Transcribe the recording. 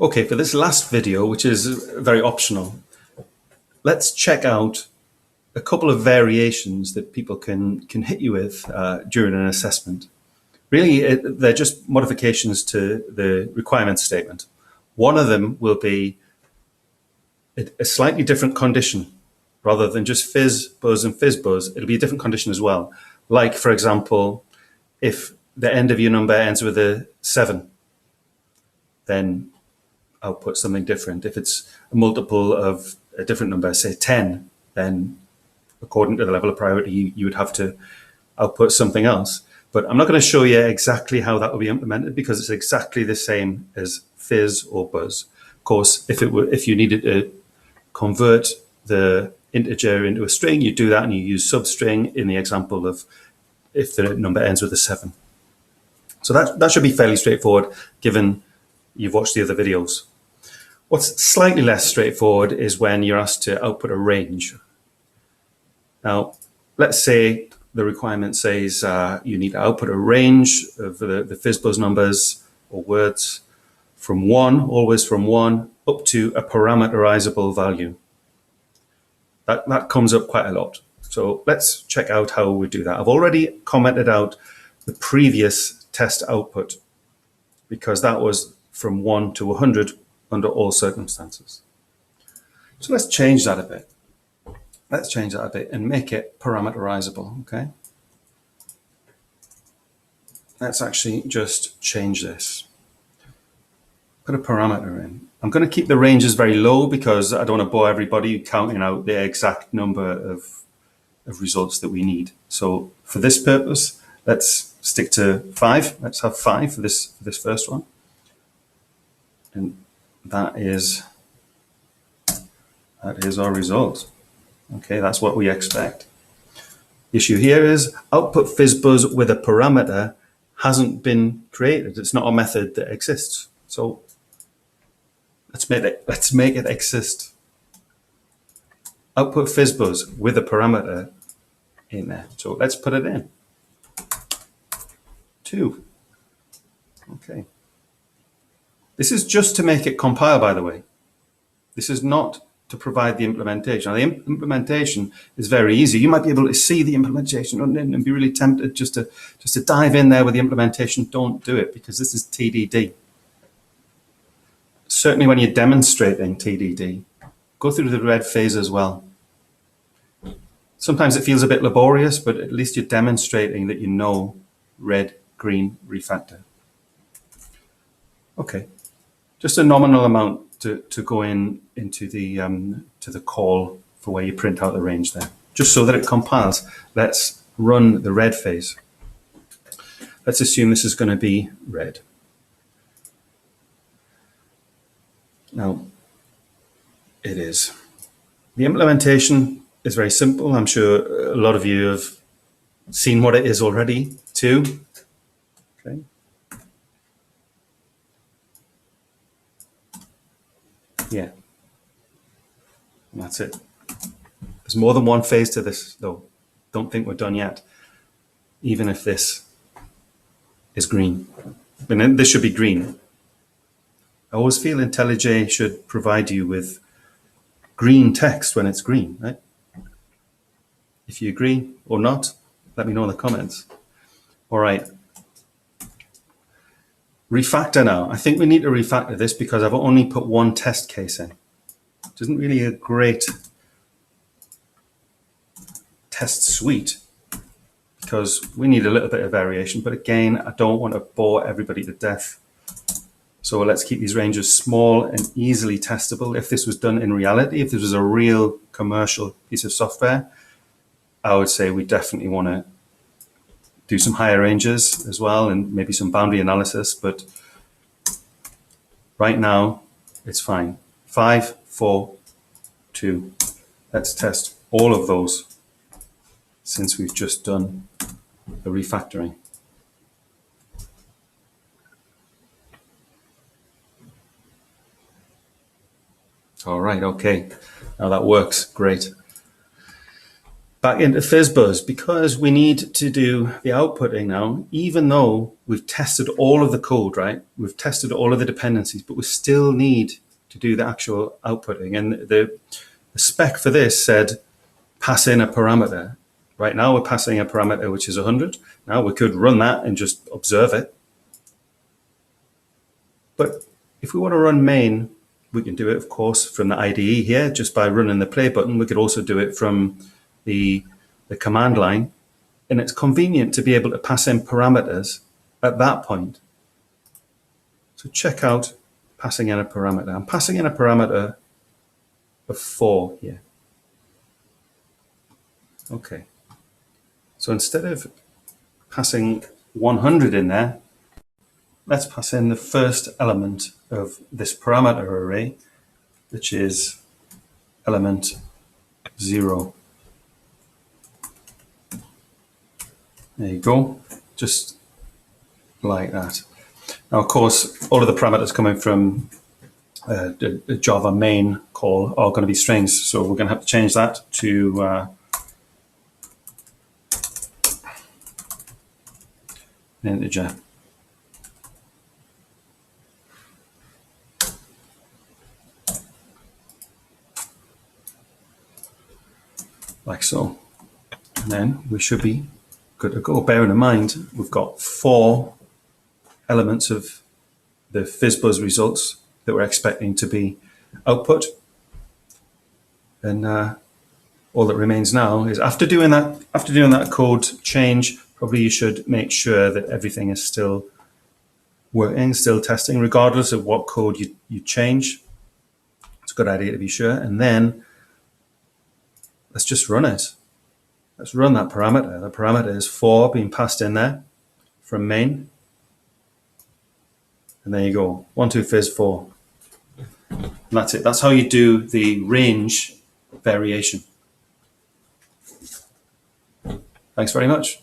Okay, for this last video, which is very optional, let's check out a couple of variations that people can hit you with during an assessment. Really, they're just modifications to the requirements statement. One of them will be a slightly different condition. Rather than just fizz, buzz, and fizz buzz, it'll be a different condition as well. Like, for example, if the end of your number ends with a 7, then output something different. If it's a multiple of a different number, say 10, then according to the level of priority, you would have to output something else. But I'm not going to show you exactly how that will be implemented because it's exactly the same as fizz or buzz. Of course, if you needed to convert the integer into a string, you do that and you use substring in the example of if the number ends with a 7. So that should be fairly straightforward given you've watched the other videos. What's slightly less straightforward is when you're asked to output a range. Now, let's say the requirement says you need to output a range of the FizzBuzz numbers or words from 1, always from 1, up to a parameterizable value. That comes up quite a lot. So let's check out how we do that. I've already commented out the previous test output because that was from 1 to 100 under all circumstances. So let's change that a bit. Let's change that a bit and make it parameterizable, okay? Let's actually just change this. Put a parameter in. I'm going to keep the ranges very low because I don't want to bore everybody counting out the exact number of results that we need. So for this purpose, let's stick to 5. Let's have 5 for this first one. And that is our result. Okay, that's what we expect. The issue here is output FizzBuzz with a parameter hasn't been created. It's not a method that exists. So let's make it exist. Output FizzBuzz with a parameter in there. So let's put it in. 2. Okay. This is just to make it compile, by the way. This is not to provide the implementation. Now, the implementation is very easy. You might be able to see the implementation and be really tempted just to dive in there with the implementation. Don't do it because this is TDD. Certainly when you're demonstrating TDD, go through the red phase as well. Sometimes it feels a bit laborious, but at least you're demonstrating that you know red, green, refactor. Okay. Just a nominal amount to go into the to the call for where you print out the range there, just so that it compiles. Let's run the red phase. Let's assume this is going to be red. Now, it is. The implementation is very simple. I'm sure a lot of you have seen what it is already too. Okay. Yeah, and that's it. There's more than one phase to this, though. Don't think we're done yet, even if this is green. And then this should be green. I always feel IntelliJ should provide you with green text when it's green, right? If you agree or not, let me know in the comments. All right. Refactor now. I think we need to refactor this because I've only put one test case in. It isn't really a great test suite because we need a little bit of variation. But again, I don't want to bore everybody to death. So let's keep these ranges small and easily testable. If this was done in reality, if this was a real commercial piece of software, I would say we definitely want to do some higher ranges as well and maybe some boundary analysis, but right now it's fine. 5, 4, 2. Let's test all of those since we've just done the refactoring. All right, okay. Now that works, great. Back into Fizz Buzz, because we need to do the outputting now, even though we've tested all of the code, right? We've tested all of the dependencies, but we still need to do the actual outputting. And the spec for this said, pass in a parameter. Right now we're passing a parameter which is 100. Now we could run that and just observe it. But if we want to run main, we can do it, of course, from the IDE here, just by running the play button. We could also do it from the command line. And it's convenient to be able to pass in parameters at that point. So check out passing in a parameter. I'm passing in a parameter of 4 here. Okay. So instead of passing 100 in there, let's pass in the first element of this parameter array, which is element 0. There you go, just like that. Now, of course, all of the parameters coming from the Java main call are going to be strings, so we're going to have to change that to an integer. Like so. And then we should be good to go. Bearing in mind, we've got 4 elements of the Fizz Buzz results that we're expecting to be output. And all that remains now is after doing that code change, probably you should make sure that everything is still working, still testing, regardless of what code you change. It's a good idea to be sure. And then let's just run it. Let's run that parameter. The parameter is 4 being passed in there from main. And there you go, 1, 2, fizz, 4. And that's it. That's how you do the range variation. Thanks very much.